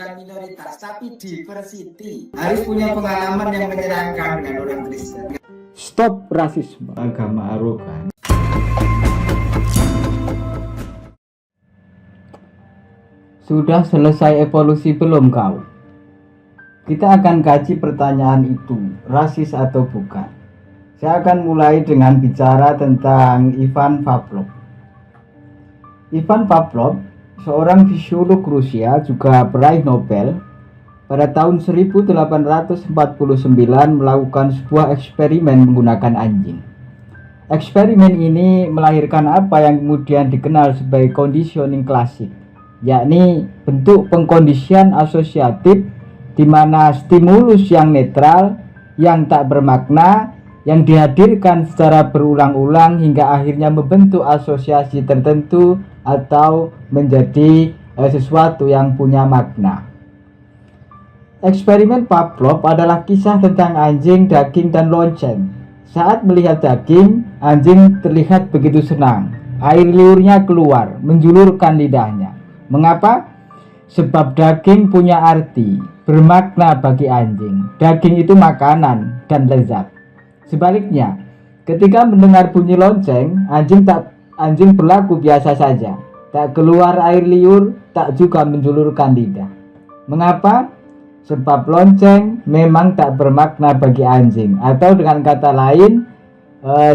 bukan minoritas, tapi diversity. Harus punya pengalaman yang menyenangkan dengan orang Kristen. Stop rasisme, agama arogan. Sudah selesai evolusi belum kau? Kita akan kaji pertanyaan itu, rasis atau bukan. Saya akan mulai dengan bicara tentang Ivan Pavlov. Ivan Pavlov, seorang fisiolog Rusia, juga peraih Nobel, pada tahun 1849 melakukan sebuah eksperimen menggunakan anjing. Eksperimen ini melahirkan apa yang kemudian dikenal sebagai conditioning klasik, yakni bentuk pengkondisian asosiatif di mana stimulus yang netral, yang tak bermakna, yang dihadirkan secara berulang-ulang hingga akhirnya membentuk asosiasi tertentu atau menjadi sesuatu yang punya makna. Eksperimen Pavlov adalah kisah tentang anjing, daging, dan lonceng. Saat melihat daging, anjing terlihat begitu senang. Air liurnya keluar, menjulurkan lidahnya. Mengapa? Sebab daging punya arti, bermakna bagi anjing. Daging itu makanan dan lezat. Sebaliknya, ketika mendengar bunyi lonceng, anjing berlaku biasa saja. Tak keluar air liur, tak juga menjulurkan lidah. Mengapa? Sebab lonceng memang tak bermakna bagi anjing. Atau dengan kata lain,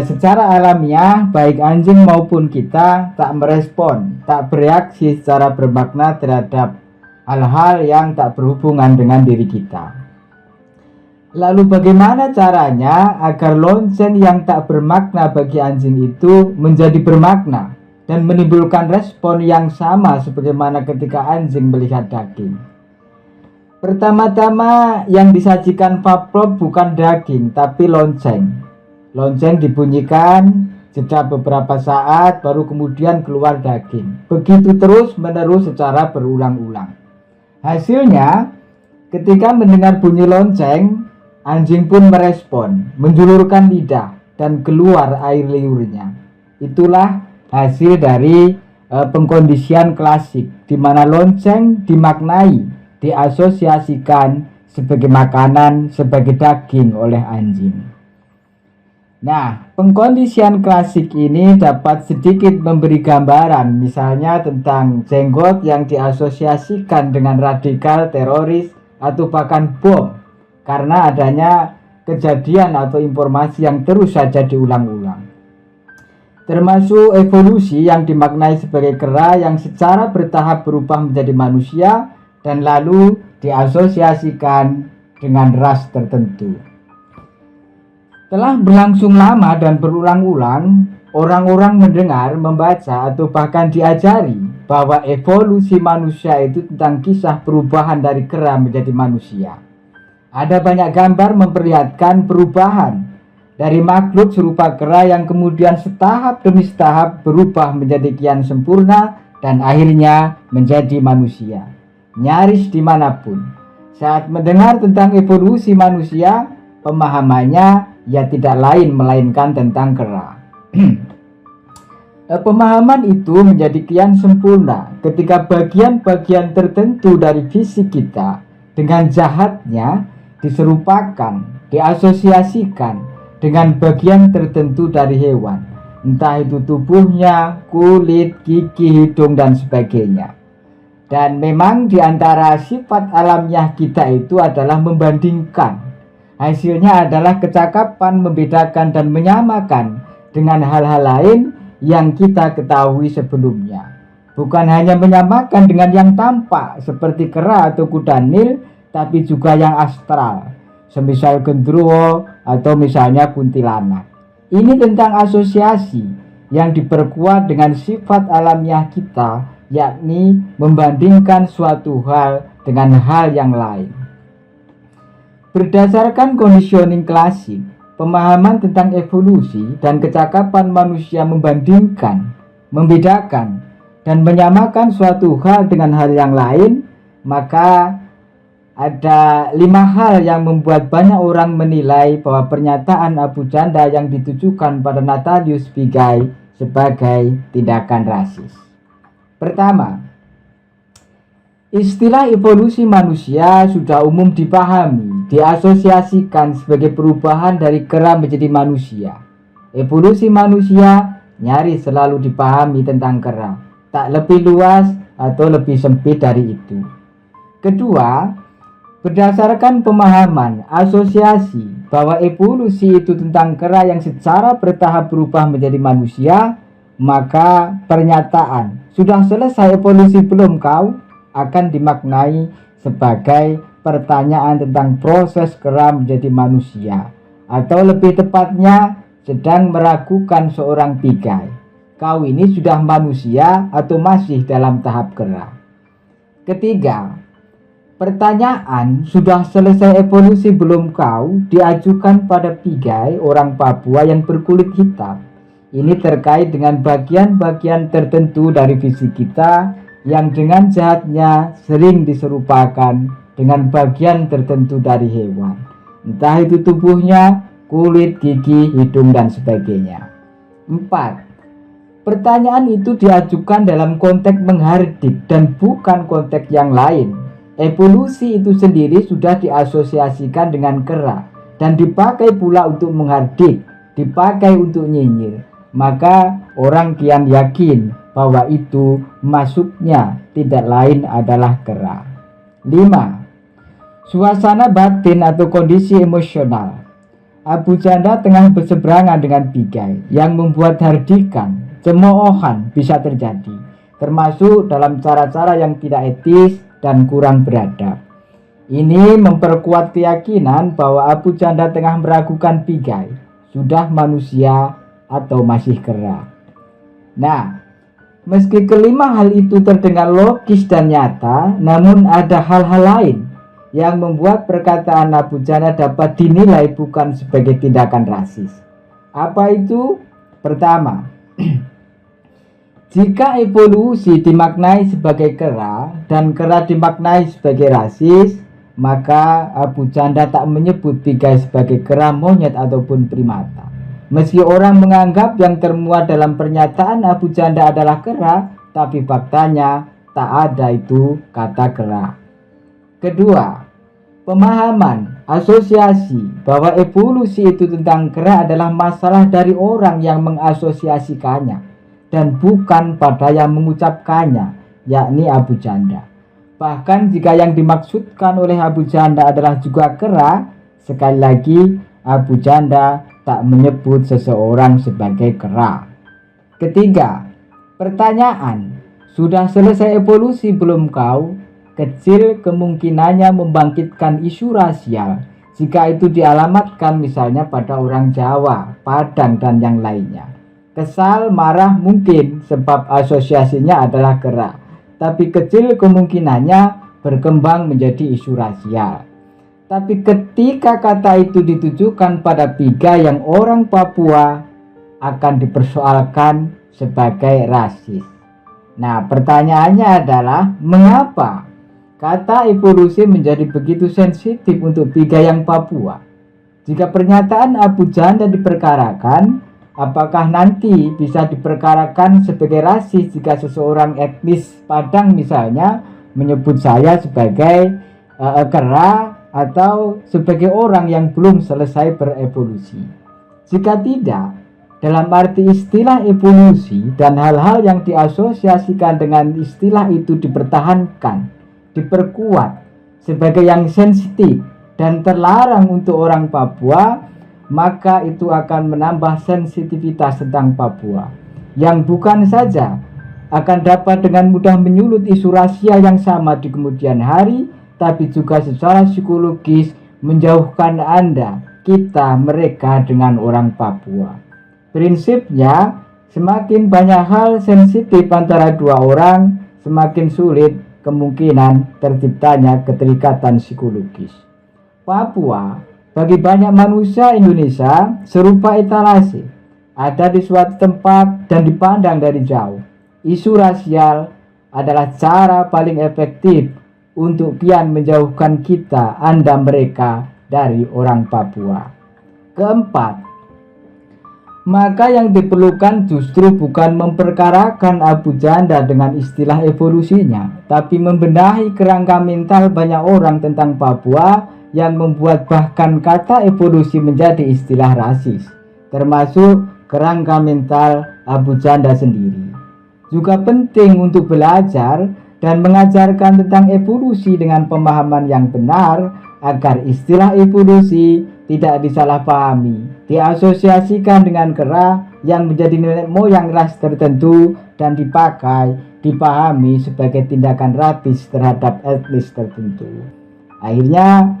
secara alamiah baik anjing maupun kita tak merespon, tak bereaksi secara bermakna terhadap hal-hal yang tak berhubungan dengan diri kita. Lalu bagaimana caranya agar lonceng yang tak bermakna bagi anjing itu menjadi bermakna dan menimbulkan respon yang sama sebagaimana ketika anjing melihat daging? Pertama-tama yang disajikan Pavlov bukan daging tapi lonceng. Lonceng dibunyikan, jeda beberapa saat baru kemudian keluar daging. Begitu terus menerus secara berulang-ulang. Hasilnya, ketika mendengar bunyi lonceng, anjing pun merespon, menjulurkan lidah dan keluar air liurnya. Itulah hasil dari pengkondisian klasik, di mana lonceng dimaknai, diasosiasikan sebagai makanan, sebagai daging oleh anjing. Nah, pengkondisian klasik ini dapat sedikit memberi gambaran, misalnya tentang jenggot yang diasosiasikan dengan radikal, teroris, atau bahkan bom, karena adanya kejadian atau informasi yang terus saja diulang-ulang. Termasuk evolusi yang dimaknai sebagai kera yang secara bertahap berubah menjadi manusia dan lalu diasosiasikan dengan ras tertentu. Telah berlangsung lama dan berulang-ulang, orang-orang mendengar, membaca, atau bahkan diajari bahwa evolusi manusia itu tentang kisah perubahan dari kera menjadi manusia. Ada banyak gambar memperlihatkan perubahan dari makhluk serupa kera yang kemudian setahap demi setahap berubah menjadi kian sempurna dan akhirnya menjadi manusia. Nyaris dimanapun, saat mendengar tentang evolusi manusia, pemahamannya ya tidak lain melainkan tentang kera. Pemahaman itu menjadi kian sempurna ketika bagian-bagian tertentu dari fisik kita dengan jahatnya diserupakan, diasosiasikan dengan bagian tertentu dari hewan, entah itu tubuhnya, kulit, gigi, hidung, dan sebagainya. Dan memang di antara sifat alamiah kita itu adalah membandingkan. Hasilnya adalah kecakapan membedakan dan menyamakan dengan hal-hal lain yang kita ketahui sebelumnya. Bukan hanya menyamakan dengan yang tampak seperti kera atau kuda Nil, tapi juga yang astral, semisal genderuwo atau misalnya kuntilanak. Ini tentang asosiasi yang diperkuat dengan sifat alamiah kita, yakni membandingkan suatu hal dengan hal yang lain. Berdasarkan conditioning klasik, pemahaman tentang evolusi dan kecakapan manusia membandingkan, membedakan, dan menyamakan suatu hal dengan hal yang lain, maka ada 5 hal yang membuat banyak orang menilai bahwa pernyataan Abu Janda yang ditujukan pada Natalius Pigai sebagai tindakan rasis. Pertama, Istilah evolusi manusia sudah umum dipahami, diasosiasikan sebagai perubahan dari kera menjadi manusia. Evolusi manusia nyaris selalu dipahami tentang kera, tak lebih luas atau lebih sempit dari itu. Kedua, berdasarkan pemahaman asosiasi bahwa evolusi itu tentang kera yang secara bertahap berubah menjadi manusia, maka pernyataan "sudah selesai evolusi belum kau?" akan dimaknai sebagai pertanyaan tentang proses kera menjadi manusia, atau lebih tepatnya sedang meragukan seorang pigai. Kau ini sudah manusia atau masih dalam tahap kera? Ketiga, pertanyaan "sudah selesai evolusi belum kau?" diajukan pada pigai orang Papua yang berkulit hitam. Ini terkait dengan bagian-bagian tertentu dari fisik kita yang dengan jahatnya sering diserupakan dengan bagian tertentu dari hewan. Entah itu tubuhnya, kulit, gigi, hidung, dan sebagainya. 4. Pertanyaan itu diajukan dalam konteks menghardik dan bukan konteks yang lain. Evolusi itu sendiri sudah diasosiasikan dengan kera dan dipakai pula untuk menghardik, dipakai untuk nyinyir. Maka orang kian yakin bahwa itu masuknya tidak lain adalah kera. 5. Suasana batin atau kondisi emosional. Abu Janda tengah berseberangan dengan pigai yang membuat hardikan, cemoohan bisa terjadi, termasuk dalam cara-cara yang tidak etis dan kurang beradab. Ini memperkuat keyakinan bahwa Abu Janda tengah meragukan pigai sudah manusia atau masih kera. Nah, meski kelima hal itu terdengar logis dan nyata, namun ada hal-hal lain yang membuat perkataan Abu Janda dapat dinilai bukan sebagai tindakan rasis. Apa itu? Pertama, jika evolusi dimaknai sebagai kera dan kera dimaknai sebagai rasis, maka Abu Janda tak menyebut pigai sebagai kera, monyet, ataupun primata. Meski orang menganggap yang termuat dalam pernyataan Abu Janda adalah kera, tapi faktanya tak ada itu kata kera. Kedua, pemahaman asosiasi bahwa evolusi itu tentang kera adalah masalah dari orang yang mengasosiasikannya dan bukan pada yang mengucapkannya, yakni Abu Janda. Bahkan jika yang dimaksudkan oleh Abu Janda adalah juga kera, sekali lagi Abu Janda tak menyebut seseorang sebagai kera. Ketiga, pertanyaan "sudah selesai evolusi belum kau?" kecil kemungkinannya membangkitkan isu rasial jika itu dialamatkan misalnya pada orang Jawa, Padang, dan yang lainnya. Kesal, marah mungkin sebab asosiasinya adalah kera, tapi kecil kemungkinannya berkembang menjadi isu rasial. Tapi ketika kata itu ditujukan pada pigai yang orang Papua, akan dipersoalkan sebagai rasis. Nah, pertanyaannya adalah mengapa kata evolusi menjadi begitu sensitif untuk pigai yang Papua? Jika pernyataan Abu Janda diperkarakan, apakah nanti bisa diperkarakan sebagai rasis jika seseorang etnis Padang misalnya menyebut saya sebagai kera atau sebagai orang yang belum selesai berevolusi? Jika tidak, dalam arti istilah evolusi dan hal-hal yang diasosiasikan dengan istilah itu dipertahankan, diperkuat sebagai yang sensitif dan terlarang untuk orang Papua, maka itu akan menambah sensitivitas tentang Papua, yang bukan saja akan dapat dengan mudah menyulut isu rasial yang sama di kemudian hari, tapi juga secara psikologis menjauhkan Anda, kita, mereka dengan orang Papua. Prinsipnya, semakin banyak hal sensitif antara dua orang, semakin sulit kemungkinan terciptanya keterikatan psikologis. Papua bagi banyak manusia Indonesia serupa etalase, ada di suatu tempat dan dipandang dari jauh. Isu rasial adalah cara paling efektif untuk kian menjauhkan kita, Anda, mereka dari orang Papua. Keempat, Maka yang diperlukan justru bukan memperkarakan Abu Janda dengan istilah evolusinya, tapi membenahi kerangka mental banyak orang tentang Papua yang membuat bahkan kata evolusi menjadi istilah rasis, termasuk kerangka mental Abu Janda sendiri. Juga penting untuk belajar dan mengajarkan tentang evolusi dengan pemahaman yang benar agar istilah evolusi tidak disalahpahami, diasosiasikan dengan kera yang menjadi nenek moyang ras tertentu dan dipahami sebagai tindakan rasis terhadap etnis tertentu. Akhirnya,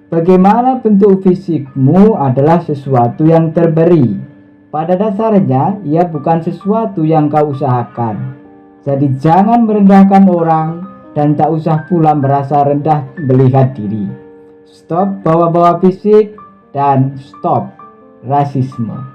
bagaimana bentuk fisikmu adalah sesuatu yang terberi. Pada dasarnya, ia bukan sesuatu yang kau usahakan. Jadi jangan merendahkan orang dan tak usah pula merasa rendah melihat diri. Stop bawa-bawa fisik dan stop rasisme.